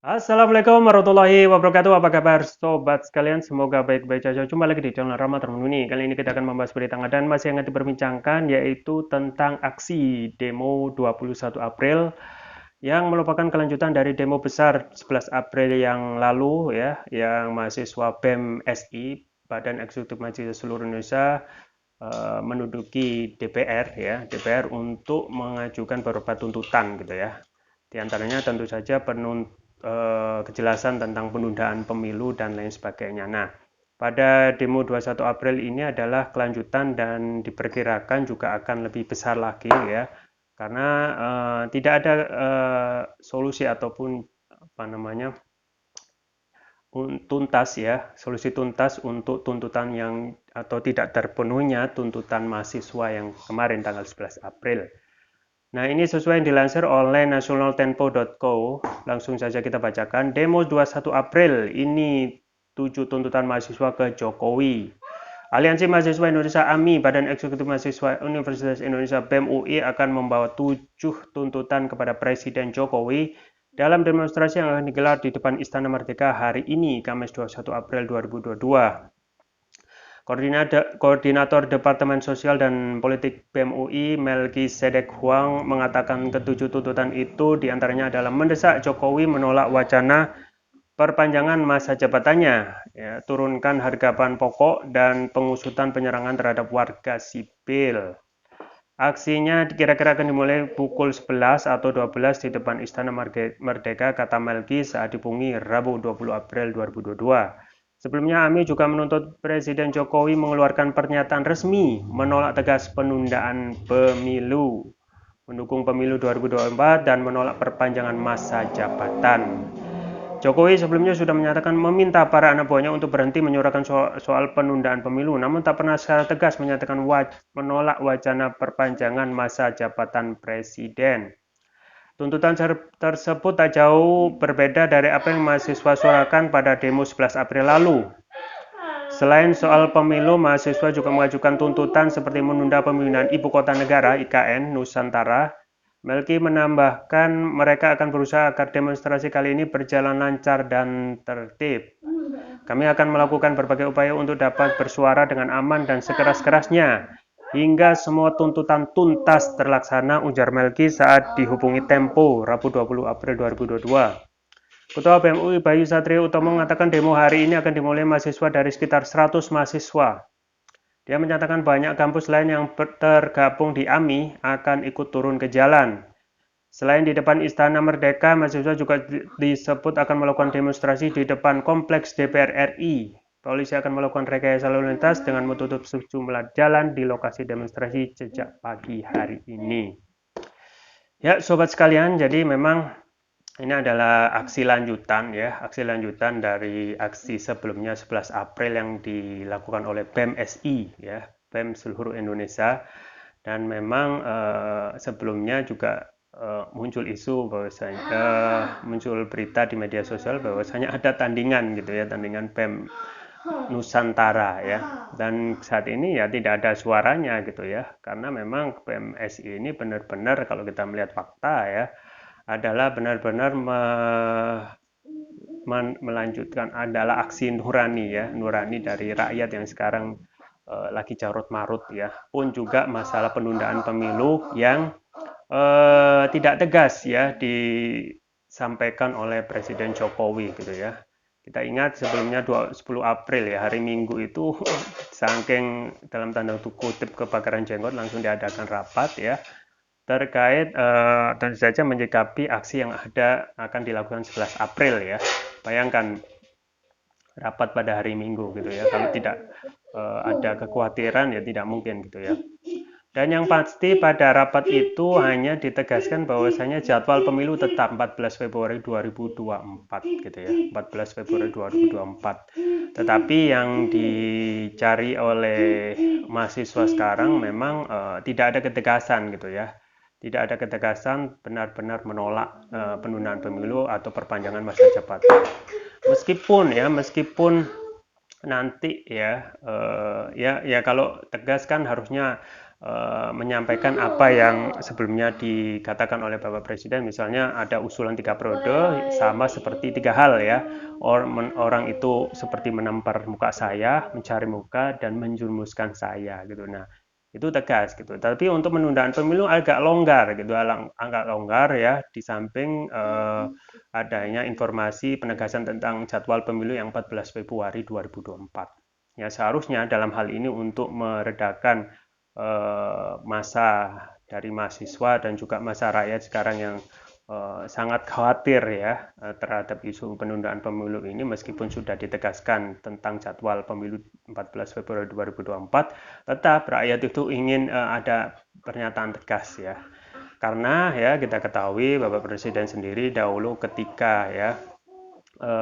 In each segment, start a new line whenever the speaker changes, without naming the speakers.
Assalamualaikum warahmatullahi wabarakatuh. Apa kabar sobat sekalian? Semoga baik-baik saja. Jumpa lagi di channel Rama Termuni. Kali ini kita akan membahas berita dan masih hangat diperbincangkan yaitu tentang aksi demo 21 April yang merupakan kelanjutan dari demo besar 11 April yang lalu ya, yang mahasiswa BEM SI Badan Eksekutif Mahasiswa Seluruh Indonesia menduduki DPR ya, DPR untuk mengajukan beberapa tuntutan gitu ya. Di antaranya tentu saja kejelasan tentang penundaan pemilu dan lain sebagainya. Nah, pada demo 21 April ini adalah kelanjutan dan diperkirakan juga akan lebih besar lagi ya. Karena tidak ada solusi ataupun apa namanya tuntas ya, solusi tuntas untuk tuntutan yang atau tidak terpenuhnya tuntutan mahasiswa yang kemarin tanggal 11 April. Nah, ini sesuai yang dilansir oleh nationaltempo.co. Langsung saja kita bacakan. Demo 21 April, ini 7 tuntutan mahasiswa ke Jokowi. Aliansi Mahasiswa Indonesia AMI, Badan Eksekutif Mahasiswa Universitas Indonesia BEM UI akan membawa 7 tuntutan kepada Presiden Jokowi dalam demonstrasi yang akan digelar di depan Istana Merdeka hari ini, Kamis 21 April 2022. Koordinator Departemen Sosial dan Politik BEM UI, Melki Sedek Huang, mengatakan ketujuh tuntutan itu diantaranya adalah mendesak Jokowi menolak wacana perpanjangan masa jabatannya, ya, turunkan harga bahan pokok, dan pengusutan penyerangan terhadap warga sipil. Aksinya kira-kira akan dimulai pukul 11 atau 12 di depan Istana Merdeka, kata Melki saat dipungi Rabu 20 April 2022. Sebelumnya, AMI juga menuntut Presiden Jokowi mengeluarkan pernyataan resmi menolak tegas penundaan pemilu, mendukung pemilu 2024, dan menolak perpanjangan masa jabatan. Jokowi sebelumnya sudah menyatakan meminta para anak buahnya untuk berhenti menyuarakan soal penundaan pemilu, namun tak pernah secara tegas menyatakan menolak wacana perpanjangan masa jabatan presiden. Tuntutan tersebut tak jauh berbeda dari apa yang mahasiswa suarakan pada demo 11 April lalu. Selain soal pemilu, mahasiswa juga mengajukan tuntutan seperti menunda pemindahan ibu kota negara (IKN) Nusantara. Melki menambahkan mereka akan berusaha agar demonstrasi kali ini berjalan lancar dan tertib. Kami akan melakukan berbagai upaya untuk dapat bersuara dengan aman dan sekeras-kerasnya hingga semua tuntutan tuntas terlaksana, ujar Melki saat dihubungi Tempo Rabu 20 April 2022. Ketua BEM UI Bayu Satrio Utomo mengatakan demo hari ini akan dimulai mahasiswa dari sekitar 100 mahasiswa. Dia menyatakan banyak kampus lain yang tergabung di AMI akan ikut turun ke jalan. Selain di depan Istana Merdeka, mahasiswa juga disebut akan melakukan demonstrasi di depan Kompleks DPR RI. Polisi akan melakukan rekayasa lalu lintas dengan menutup sejumlah jalan di lokasi demonstrasi sejak pagi hari ini. Ya, sobat sekalian, jadi memang ini adalah aksi lanjutan ya, aksi lanjutan dari aksi sebelumnya 11 April yang dilakukan oleh BEM SI ya, BEM seluruh Indonesia. Dan memang sebelumnya juga muncul isu bahwasanya muncul berita di media sosial bahwasanya ada tandingan gitu ya, tandingan BEM Nusantara ya. Dan saat ini ya tidak ada suaranya gitu ya, karena memang BEM SI ini benar-benar kalau kita melihat fakta ya, adalah benar-benar melanjutkan adalah aksi nurani ya, nurani dari rakyat yang sekarang lagi carut marut ya, pun juga masalah penundaan pemilu yang tidak tegas ya disampaikan oleh Presiden Jokowi gitu ya. Kita ingat sebelumnya 10 April ya, hari Minggu itu saking dalam tanda kutip kebakaran jenggot langsung diadakan rapat ya terkait tentu saja menyikapi aksi yang ada akan dilakukan 11 April ya. Bayangkan rapat pada hari Minggu gitu ya. Kalau tidak ada kekhawatiran ya tidak mungkin gitu ya. Dan yang pasti pada rapat itu hanya ditegaskan bahwasanya jadwal pemilu tetap 14 Februari 2024 gitu ya. 14 Februari 2024. Tetapi yang dicari oleh mahasiswa sekarang memang tidak ada ketegasan gitu ya. Tidak ada ketegasan benar-benar menolak penundaan pemilu atau perpanjangan masa jabatan. Meskipun nanti ya kalau tegas kan harusnya menyampaikan apa yang sebelumnya dikatakan oleh Bapak Presiden, misalnya ada usulan 3 periode sama seperti 3 hal ya. Orang itu seperti menampar muka saya, mencari muka dan menjurumuskan saya gitu. Nah, itu tegas gitu. Tapi untuk penundaan pemilu agak longgar gitu, agak longgar ya, di samping adanya informasi penegasan tentang jadwal pemilu yang 14 Februari 2024. Ya, seharusnya dalam hal ini untuk meredakan masa dari mahasiswa dan juga masa rakyat sekarang yang sangat khawatir ya terhadap isu penundaan pemilu ini, meskipun sudah ditegaskan tentang jadwal pemilu 14 Februari 2024, tetap rakyat itu ingin ada pernyataan tegas ya. Karena ya kita ketahui Bapak Presiden sendiri dahulu ketika ya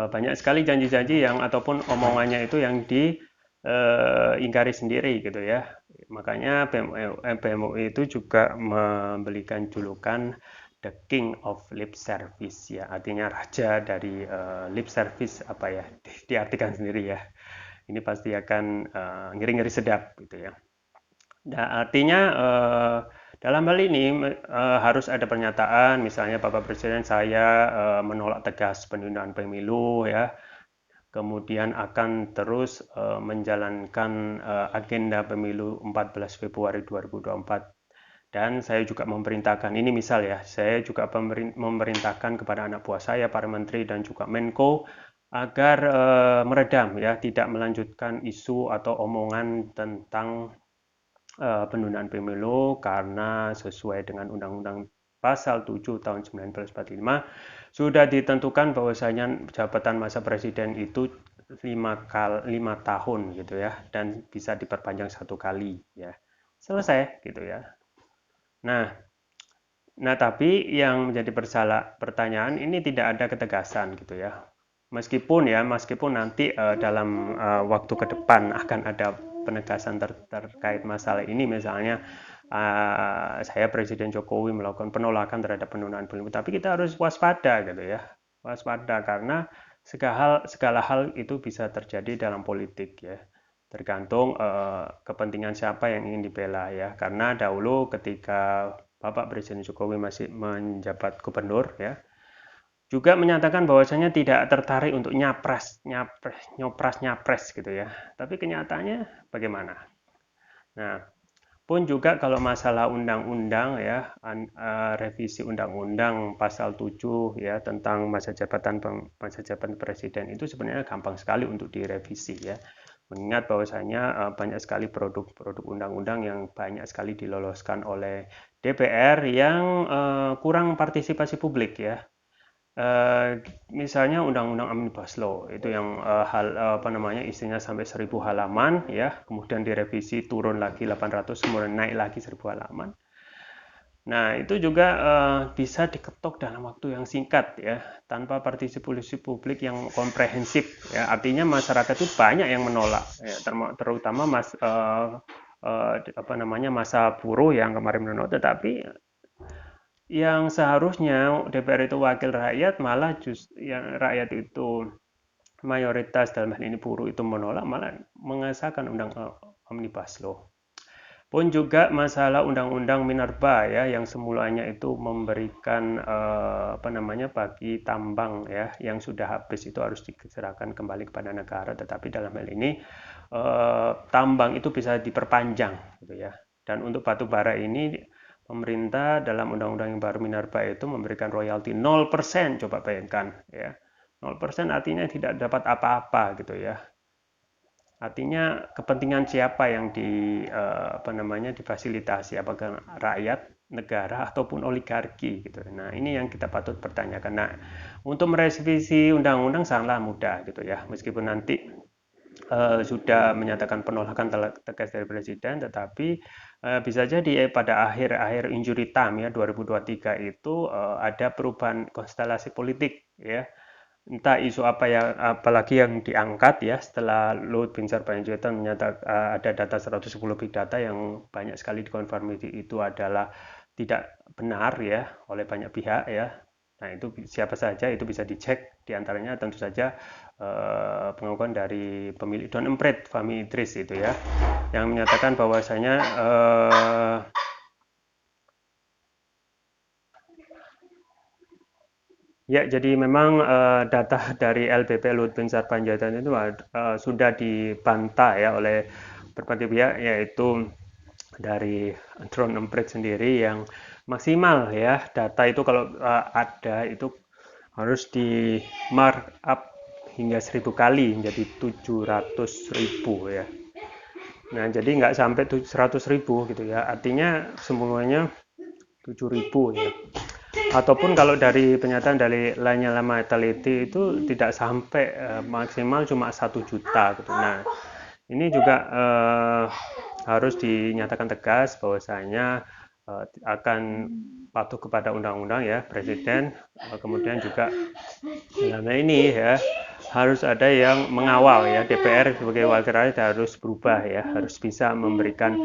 banyak sekali janji-janji yang ataupun omongannya itu yang diingkari sendiri gitu ya. Makanya PMUI itu juga memberikan julukan The King of Lip Service ya, artinya raja dari lip service apa ya, diartikan sendiri ya. Ini pasti akan ngeri-ngeri sedap gitu ya. Nah, artinya dalam hal ini harus ada pernyataan, misalnya Bapak Presiden saya menolak tegas penundaan pemilu ya, kemudian akan terus menjalankan agenda pemilu 14 Februari 2024. Dan saya juga memerintahkan, ini misal ya, saya juga memerintahkan kepada anak buah saya, para menteri dan juga Menko, agar meredam ya, tidak melanjutkan isu atau omongan tentang penundaan pemilu karena sesuai dengan Undang-Undang Pasal 7 tahun 1945 sudah ditentukan bahwasanya jabatan masa presiden itu 5 tahun gitu ya, dan bisa diperpanjang 1 kali ya. Selesai gitu ya. Nah, tapi yang menjadi pertanyaan ini tidak ada ketegasan gitu ya. Meskipun nanti dalam waktu ke depan akan ada penegasan terkait masalah ini, misalnya saya Presiden Jokowi melakukan penolakan terhadap penundaan pemilu, tapi kita harus waspada gitu ya, waspada karena segala hal itu bisa terjadi dalam politik ya, tergantung kepentingan siapa yang ingin dibela ya. Karena dahulu ketika Bapak Presiden Jokowi masih menjabat gubernur ya, juga menyatakan bahwasanya tidak tertarik untuk nyapres gitu ya. Tapi kenyataannya bagaimana? Nah, pun juga kalau masalah undang-undang ya, revisi undang-undang pasal 7 ya tentang masa jabatan presiden itu sebenarnya gampang sekali untuk direvisi ya. Mengingat bahwasanya banyak sekali produk-produk undang-undang yang banyak sekali diloloskan oleh DPR yang kurang partisipasi publik ya. Misalnya undang-undang Omnibus Law itu yang apa namanya, isinya sampai 1000 halaman ya, kemudian direvisi turun lagi 800, kemudian naik lagi 1000 halaman. Nah, itu juga bisa diketok dalam waktu yang singkat ya, tanpa partisipasi publik yang komprehensif ya. Artinya masyarakat itu banyak yang menolak ya, terutama apa namanya, masa buruh yang kemarin menolak, tetapi yang seharusnya DPR itu wakil rakyat, malah yang rakyat itu mayoritas dalam hal ini buruh itu menolak, malah mengesahkan undang Omnibus Law. Pun juga masalah undang-undang minerba ya, yang semulanya itu memberikan apa namanya, bagi tambang ya yang sudah habis itu harus diserahkan kembali kepada negara, tetapi dalam hal ini tambang itu bisa diperpanjang gitu ya. Dan untuk batu bara ini pemerintah dalam undang-undang yang baru minerba itu memberikan royalti 0%, coba bayangkan ya. 0% artinya tidak dapat apa-apa gitu ya. Artinya kepentingan siapa yang apa namanya, difasilitasi, apakah rakyat, negara ataupun oligarki gitu. Nah, ini yang kita patut pertanyakan. Nah, untuk merevisi undang-undang sangatlah mudah gitu ya. Meskipun nanti sudah menyatakan penolakan tegas dari presiden, tetapi bisa jadi pada akhir injury time ya 2023 itu ada perubahan konstelasi politik ya, entah isu apa yang apalagi yang diangkat ya setelah Luhut bin Sarpanjaitan menyatakan ada data 110 big data yang banyak sekali dikonfirmasi itu adalah tidak benar ya oleh banyak pihak ya. Nah, itu siapa saja itu bisa dicek, diantaranya tentu saja pengakuan dari pemilik Don Emprit, Fahmi Idris itu ya, yang menyatakan bahwasanya ya, jadi memang data dari LPP Luhut Bin Sarpanjaitan itu sudah dibantah ya oleh berbagai pihak, yaitu dari drone emprit sendiri yang maksimal ya, data itu kalau ada itu harus di markup hingga 1000 kali menjadi 700.000 ya. Nah, jadi nggak sampai 100.000 gitu ya, artinya semuanya 7.000 ya. Ataupun kalau dari pernyataan dari Lanyala Mataliti itu tidak sampai maksimal cuma 1 juta gitu. Nah, ini juga harus dinyatakan tegas bahwasanya akan patuh kepada undang-undang ya Presiden, kemudian juga dalam ini ya harus ada yang mengawal ya, DPR sebagai wakil rakyat harus berubah ya, harus bisa menyalurkan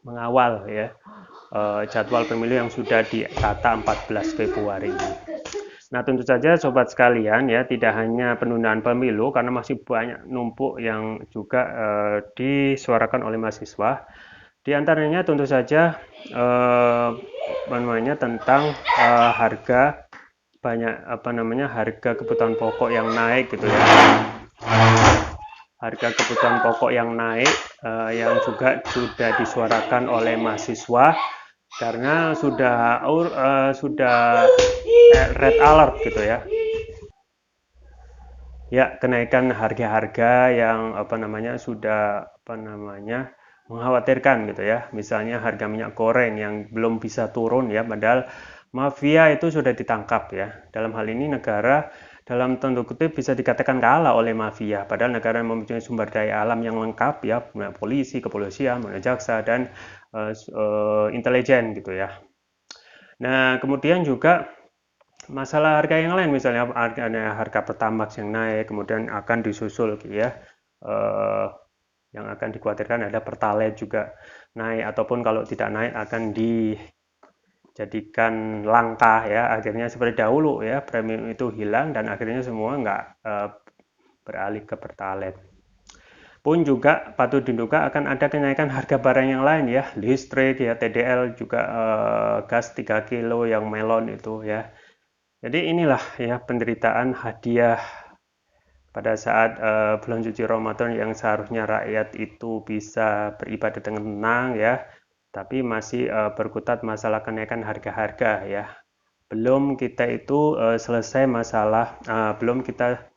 mengawal ya jadwal pemilu yang sudah ditata 14 Februari ini. Nah, tentu saja sobat sekalian ya, tidak hanya penundaan pemilu karena masih banyak numpuk yang juga disuarakan oleh mahasiswa. Di antaranya tentu saja tentang harga harga kebutuhan pokok yang naik gitu ya. Harga kebutuhan pokok yang naik yang juga sudah disuarakan oleh mahasiswa karena sudah red alert gitu ya. Ya, kenaikan harga-harga yang sudah mengkhawatirkan gitu ya. Misalnya harga minyak goreng yang belum bisa turun ya, padahal mafia itu sudah ditangkap ya. Dalam hal ini negara dalam tanda kutip bisa dikatakan kalah oleh mafia, padahal negara mempunyai sumber daya alam yang lengkap ya, polisi, kepolisian, jaksa dan intelijen gitu ya. Nah, kemudian juga masalah harga yang lain, misalnya harga Pertamax yang naik, kemudian akan disusul gitu ya. Yang akan dikhawatirkan ada Pertalite juga naik, ataupun kalau tidak naik akan dijadikan langka ya. Akhirnya seperti dahulu ya, premium itu hilang dan akhirnya semua nggak beralih ke Pertalite. Pun juga patut diduga akan ada kenaikan harga barang yang lain ya, listrik ya, TDL juga gas 3 kilo yang melon itu ya. Jadi inilah ya penderitaan hadiah pada saat bulan suci Ramadan yang seharusnya rakyat itu bisa beribadah dengan tenang ya, tapi masih berkutat masalah kenaikan harga-harga ya. Belum kita itu selesai masalah, belum kita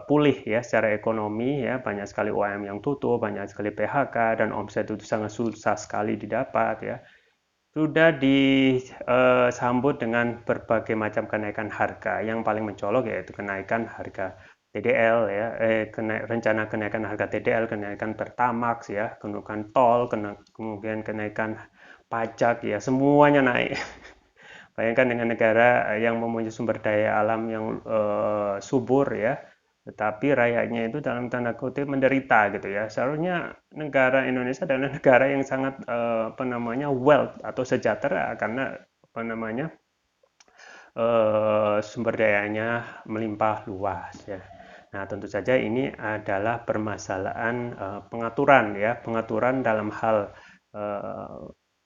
pulih ya secara ekonomi ya, banyak sekali UMKM yang tutup, banyak sekali PHK dan omset itu sangat susah sekali didapat ya. Sudah disambut dengan berbagai macam kenaikan harga. Yang paling mencolok yaitu kenaikan harga TDL ya, rencana kenaikan harga TDL, kenaikan Pertamax ya, kenaikan tol, kemudian kenaikan pajak ya, semuanya naik. Bayangkan dengan negara yang mempunyai sumber daya alam yang subur ya, tetapi rakyatnya itu dalam tanda kutip menderita gitu ya. Seharusnya negara Indonesia adalah negara yang sangat wealth atau sejahtera karena sumber dayanya melimpah luas ya. Nah, tentu saja ini adalah permasalahan pengaturan ya, pengaturan dalam hal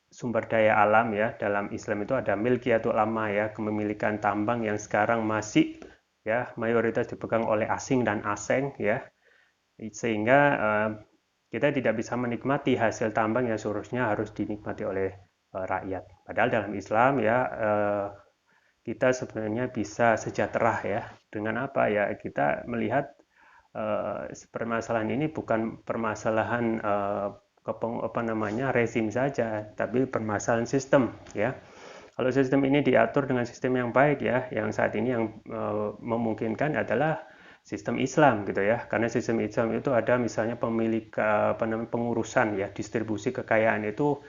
sumber daya alam ya. Dalam Islam itu ada milkiyatul amma ya, kepemilikan tambang yang sekarang masih ya mayoritas dipegang oleh asing dan asing ya. Sehingga kita tidak bisa menikmati hasil tambang yang seharusnya harus dinikmati oleh rakyat. Padahal dalam Islam ya kita sebenarnya bisa sejahtera ya. Dengan apa ya? Kita melihat permasalahan ini bukan permasalahan rezim saja, tapi permasalahan sistem ya. Kalau sistem ini diatur dengan sistem yang baik ya, yang saat ini yang memungkinkan adalah sistem Islam gitu ya. Karena sistem Islam itu ada misalnya pengurusan ya, distribusi kekayaan itu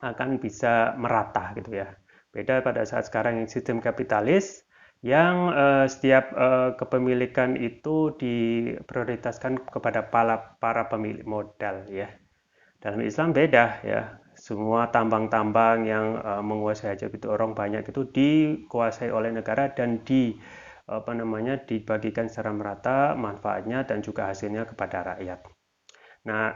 akan bisa merata gitu ya. Beda pada saat sekarang yang sistem kapitalis yang setiap kepemilikan itu diprioritaskan kepada para pemilik modal ya. Dalam Islam beda ya. semua tambang-tambang yang menguasai hajat hidup orang banyak itu dikuasai oleh negara dan dibagikan secara merata manfaatnya dan juga hasilnya kepada rakyat. Nah,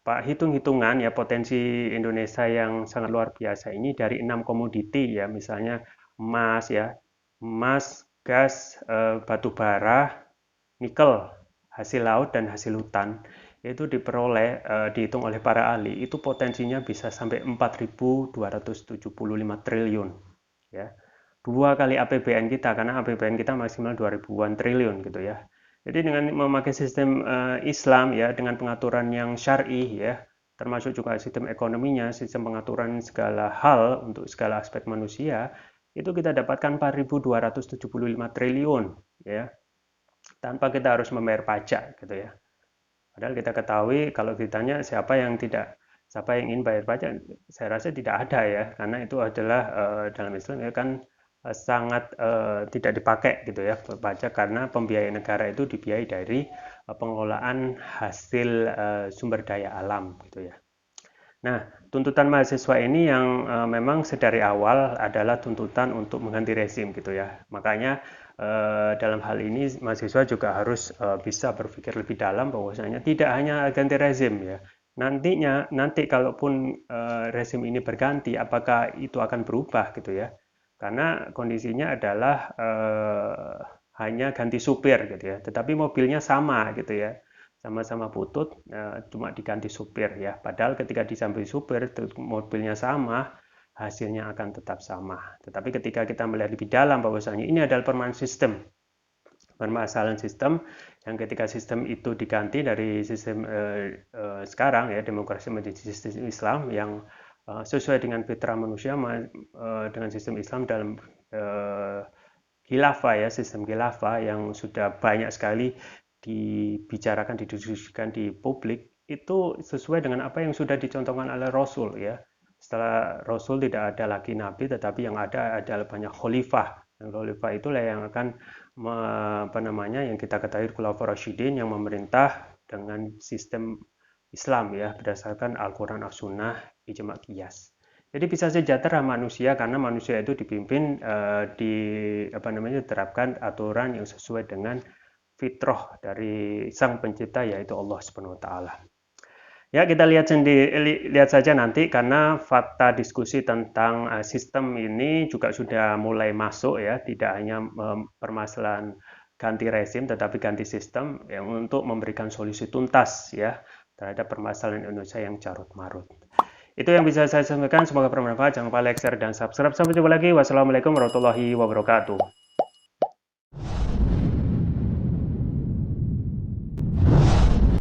Pak, hitung-hitungan ya potensi Indonesia yang sangat luar biasa ini dari 6 komoditi ya, misalnya emas ya, emas, gas, batu bara, nikel, hasil laut dan hasil hutan itu diperoleh dihitung oleh para ahli itu potensinya bisa sampai 4.275 triliun ya. Dua kali APBN kita karena APBN kita maksimal 2.000-an triliun gitu ya. Jadi dengan memakai sistem Islam ya dengan pengaturan yang syar'i ya, termasuk juga sistem ekonominya, sistem pengaturan segala hal untuk segala aspek manusia, itu kita dapatkan 4.275 triliun ya, tanpa kita harus membayar pajak gitu ya. Padahal kita ketahui kalau ditanya siapa yang ingin bayar pajak, saya rasa tidak ada ya, karena itu adalah dalam Islam ya kan sangat tidak dipakai gitu ya pajak karena pembiayaan negara itu dibiayai dari pengelolaan hasil sumber daya alam gitu ya. Nah, tuntutan mahasiswa ini yang memang sedari awal adalah tuntutan untuk mengganti rezim gitu ya. Makanya dalam hal ini mahasiswa juga harus bisa berpikir lebih dalam bahwasanya tidak hanya ganti rezim ya. Nanti kalaupun rezim ini berganti, apakah itu akan berubah gitu ya? Karena kondisinya adalah hanya ganti supir gitu ya, tetapi mobilnya sama gitu ya, sama-sama butut, cuma diganti supir ya. Padahal ketika disambil supir, mobilnya sama, hasilnya akan tetap sama. Tetapi ketika kita melihat lebih dalam bahwasanya ini adalah permasalahan sistem yang ketika sistem itu diganti dari sistem sekarang ya demokrasi menjadi sistem Islam yang sesuai dengan fitrah manusia dengan sistem Islam dalam khilafah ya, sistem khilafah yang sudah banyak sekali dibicarakan, didiskusikan di publik itu sesuai dengan apa yang sudah dicontohkan oleh Rasul ya. Setelah Rasul tidak ada lagi nabi, tetapi yang ada adalah banyak khalifah. Yang khalifah itulah yang akan yang kita ketahui Khulafaur Rasyidin yang memerintah dengan sistem Islam ya berdasarkan Al-Qur'an As-Sunnah ijma' qiyas. Jadi bisa sejahtera manusia karena manusia itu dipimpin diterapkan aturan yang sesuai dengan fitrah dari sang pencipta yaitu Allah Subhanahu wa taala. Ya, kita lihat saja nanti karena fakta diskusi tentang sistem ini juga sudah mulai masuk ya, tidak hanya permasalahan ganti rezim tetapi ganti sistem yang untuk memberikan solusi tuntas ya terhadap permasalahan Indonesia yang carut-marut. Itu yang bisa saya sampaikan, semoga bermanfaat. Jangan lupa like, share, dan subscribe. Sampai jumpa lagi. Wassalamualaikum warahmatullahi wabarakatuh.